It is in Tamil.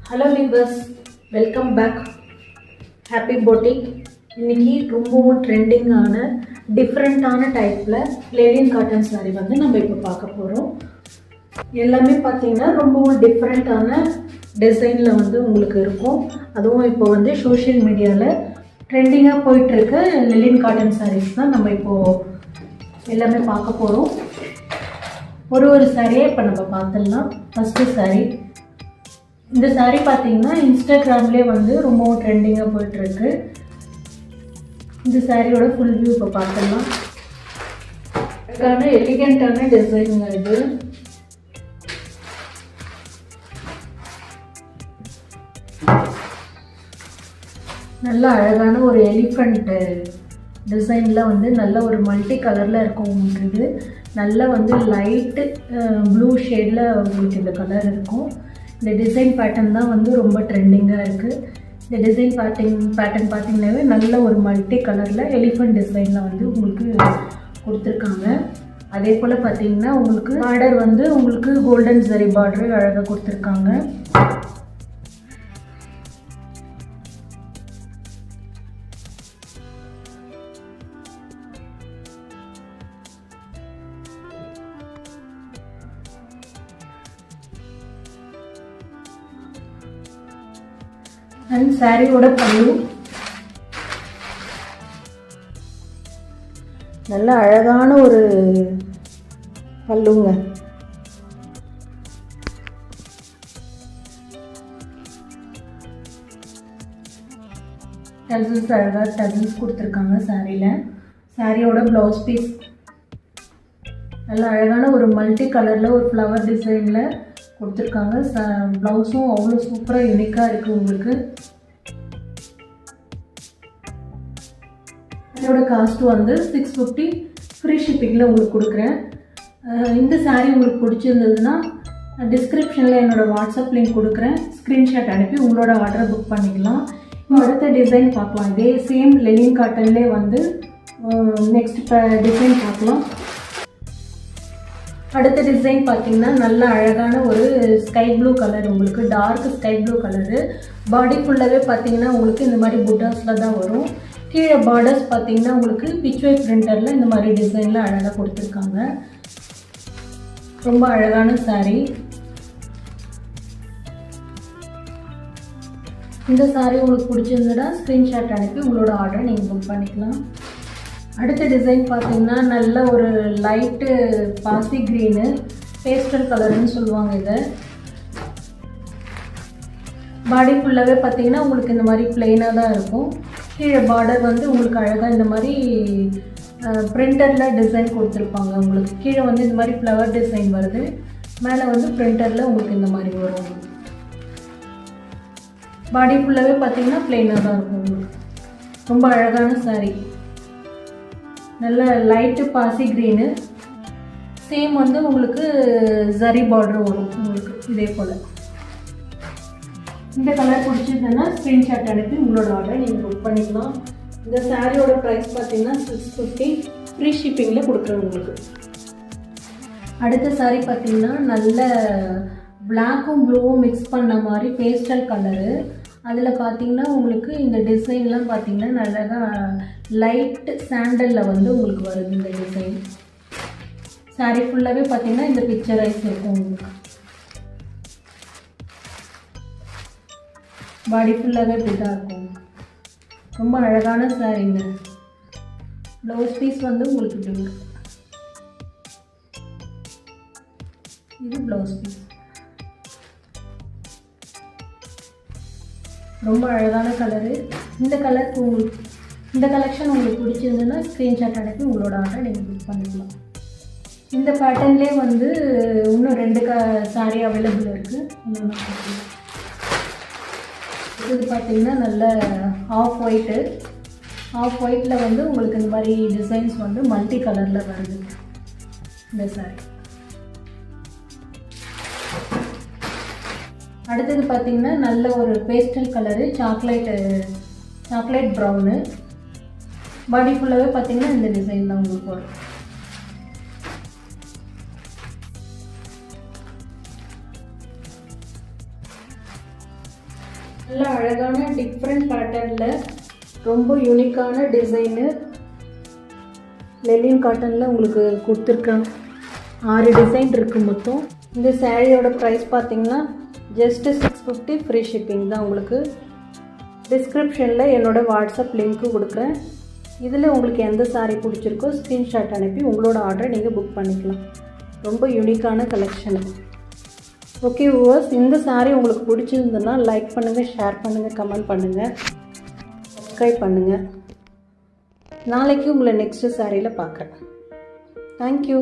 Hello viewers, welcome back. Happy boutique. இன்றைக்கி ரொம்பவும் ட்ரெண்டிங்கான டிஃப்ரெண்ட்டான டைப்பில் லேடின் காட்டன் சாரீ வந்து நம்ம இப்போ பார்க்க போகிறோம். எல்லாமே பார்த்திங்கன்னா ரொம்பவும் டிஃப்ரெண்ட்டான டிசைனில் வந்து உங்களுக்கு இருக்கும். அதுவும் இப்போ வந்து சோஷியல் மீடியாவில் ட்ரெண்டிங்காக போயிட்டுருக்க லிலின் காட்டன் சாரீஸ் தான் நம்ம இப்போது எல்லாமே பார்க்க போகிறோம். ஒரு சாரியை இப்போ நம்ம பார்த்துடலாம். ஃபஸ்ட்டு சாரீ. இந்த சாரீ பார்த்தீங்கன்னா இன்ஸ்டாகிராம்லேயே வந்து ரொம்பவும் ட்ரெண்டிங்காக போயிட்டுருக்கு. இந்த சாரியோட ஃபுல் வியூ இப்போ பார்த்துடலாம். அதுக்கான எலிகெண்ட்டான டிசைனுங்க இது. நல்ல அழகான ஒரு எலிஃபண்ட் டிசைனில் வந்து நல்ல ஒரு மல்டி கலரில் இருக்கும். உங்களுக்கு இது நல்லா வந்து லைட்டு ப்ளூ ஷேடில் உங்களுக்கு இந்த கலர் இருக்கும். இந்த டிசைன் பேட்டர்ன் தான் வந்து ரொம்ப ட்ரெண்டிங்காக இருக்குது. இந்த டிசைன் பேட்டர்ன் பார்த்திங்கனாவே நல்ல ஒரு மல்டி கலரில் எலிஃபண்ட் டிசைனில் வந்து உங்களுக்கு கொடுத்துருக்காங்க. அதே போல் பார்த்திங்கன்னா உங்களுக்கு பார்டர் வந்து உங்களுக்கு கோல்டன் ஜரி பார்டர் அழகாக கொடுத்துருக்காங்க. அண்ட் சாரியோட பல்லு நல்ல அழகான ஒரு பல்லுங்க. டசல்ஸ் அழகாக டசல்ஸ் கொடுத்துருக்காங்க சாரியில். சாரியோட ப்ளவுஸ் பீஸ் நல்ல அழகான ஒரு மல்டி கலரில் ஒரு ஃப்ளவர் டிசைனில் கொடுத்துருக்காங்க. ப்ளவுஸும் அவ்வளோ சூப்பராக யூனிக்காக இருக்குது உங்களுக்கு. இதோட காஸ்ட் வந்து 650 ஃப்ரீ ஷிப்பிங்கில் உங்களுக்கு கொடுக்குறேன். இந்த சாரீ உங்களுக்கு பிடிச்சிருந்ததுன்னா டிஸ்கிரிப்ஷனில் என்னோடய வாட்ஸ்அப் லிங்க் கொடுக்குறேன். ஸ்க்ரீன்ஷாட் அனுப்பி உங்களோட ஆர்டரை புக் பண்ணிக்கலாம். அடுத்த டிசைன் பார்க்கலாம். இதே சேம் லெனின் காட்டன்லேயே வந்து நெக்ஸ்ட் டிசைன் பார்க்கலாம். அடுத்த டிசைன் பார்த்தீங்கன்னா நல்ல அழகான ஒரு ஸ்கை ப்ளூ கலர், உங்களுக்கு டார்க் ஸ்கை ப்ளூ கலரு. பாடி ஃபுல்லாகவே பார்த்தீங்கன்னா உங்களுக்கு இந்த மாதிரி புட்டாஸில் தான் வரும். கீழே பார்டர்ஸ் பார்த்தீங்கன்னா உங்களுக்கு பிச்வே பிரிண்டரில் இந்த மாதிரி டிசைனில் அழகாக கொடுத்துருக்காங்க. ரொம்ப அழகான சாரீ. இந்த சாரீ உங்களுக்கு பிடிச்சிருந்ததுன்னா ஸ்க்ரீன்ஷாட் அனுப்பி உங்களோட ஆர்டரை நீங்கள் புக் பண்ணிக்கலாம். அடுத்த டிசைன் பார்த்தீங்கன்னா நல்ல ஒரு லைட்டு பாசி க்ரீனு பேஸ்டல் கலருன்னு சொல்லுவாங்க இதை. பாடி ஃபுல்லாகவே பார்த்தீங்கன்னா உங்களுக்கு இந்த மாதிரி பிளெயினாக தான் இருக்கும். கீழே பார்டர் வந்து உங்களுக்கு அழகாக இந்த மாதிரி பிரிண்டரில் டிசைன் கொடுத்துருப்பாங்க. உங்களுக்கு கீழே வந்து இந்த மாதிரி ஃப்ளவர் டிசைன் வருது, மேலே வந்து பிரிண்டரில் உங்களுக்கு இந்த மாதிரி வரும். பாடி ஃபுல்லாகவே பார்த்தீங்கன்னா பிளெயினாக தான் இருக்கும் உங்களுக்கு. ரொம்ப அழகான சாரீ. நல்ல லைட்டு பாசி க்ரீனு. சேம் வந்து உங்களுக்கு ஜரி பார்டர் வரும் உங்களுக்கு இதே போல். இந்த கலர் பிடிச்சிருந்ததுன்னா ஸ்க்ரீன்ஷாட் அனுப்பி உங்களோட ஆர்டரை நீங்கள் புக் பண்ணிக்கலாம். இந்த சாரியோட ப்ரைஸ் பார்த்தீங்கன்னா 650 ஃப்ரீ ஷிப்பிங்கில் கொடுக்குறேன் உங்களுக்கு. அடுத்த சாரீ பார்த்தீங்கன்னா நல்ல பிளாக்கும் ப்ளூவும் மிக்ஸ் பண்ண மாதிரி பேஸ்டல் கலரு. அதில் பார்த்தீங்கன்னா உங்களுக்கு இந்த டிசைன்லாம் பார்த்தீங்கன்னா நல்லா லைட் சாண்டலில் வந்து உங்களுக்கு வருது இந்த டிசைன். சாரீ ஃபுல்லாகவே பார்த்தீங்கன்னா இந்த பிக்சரைஸ் இருக்கும் உங்களுக்கு. பாடி ஃபுல்லாகவே இப்படி தான் இருக்கும். ரொம்ப அழகான சாரீங்க. ப்ளவுஸ் பீஸ் வந்து உங்களுக்கு இப்படி இருக்கும். இது ப்ளவுஸ் பீஸ். ரொம்ப அழகான கலரு. இந்த கலருக்கு உங்களுக்கு இந்த கலெக்ஷன் உங்களுக்கு பிடிச்சிருந்ததுன்னா ஸ்க்ரீன்ஷாட் அனுப்பி உங்களோட ஆர்டரை நீங்கள் புக் பண்ணிக்கலாம். இந்த பேட்டர்ன்லேயே வந்து இன்னும் 2 சாரீ அவைலபிள் இருக்குது. இது பார்த்திங்கன்னா நல்ல ஆஃப் ஒயிட்டில் வந்து உங்களுக்கு இந்த மாதிரி டிசைன்ஸ் வந்து மல்டி கலரில் வருது இந்த சாரீ. அடுத்தது பார்த்திங்கன்னா நல்ல ஒரு பேஸ்டல் கலரு, சாக்லேட் ப்ரௌனு. பாடி ஃபுல்லாகவே பார்த்திங்கன்னா இந்த டிசைன் தான் உங்களுக்கு வரும். நல்ல அழகான டிஃப்ரெண்ட் பேட்டர்னில் ரொம்ப யூனிக்கான டிசைனு லெலின் காட்டனில் உங்களுக்கு கொடுத்துருக்காங்க. 6 டிசைன் இருக்குது மொத்தம். இந்த சாரியோட ப்ரைஸ் பார்த்தீங்கன்னா ஜஸ்ட்டு 650 ஃப்ரீ ஷிப்பிங் தான். உங்களுக்கு டிஸ்கிரிப்ஷனில் என்னோடய வாட்ஸ்அப் லிங்க்கு கொடுக்குறேன். இதில் உங்களுக்கு எந்த சாரீ பிடிச்சிருக்கோ ஸ்க்ரீன்ஷாட் அனுப்பி உங்களோட ஆர்டரை நீங்கள் புக் பண்ணிக்கலாம். ரொம்ப யூனிக்கான கலெக்ஷனு. ஓகே வியூவர்ஸ், இந்த சாரீ உங்களுக்கு பிடிச்சிருந்ததுன்னா லைக் பண்ணுங்கள், ஷேர் பண்ணுங்கள், கமெண்ட் பண்ணுங்கள், சப்ஸ்கிரைப் பண்ணுங்கள். நாளைக்கு உங்களை நெக்ஸ்ட்டு சாரியில் பார்க்குறேன். தேங்க்யூ.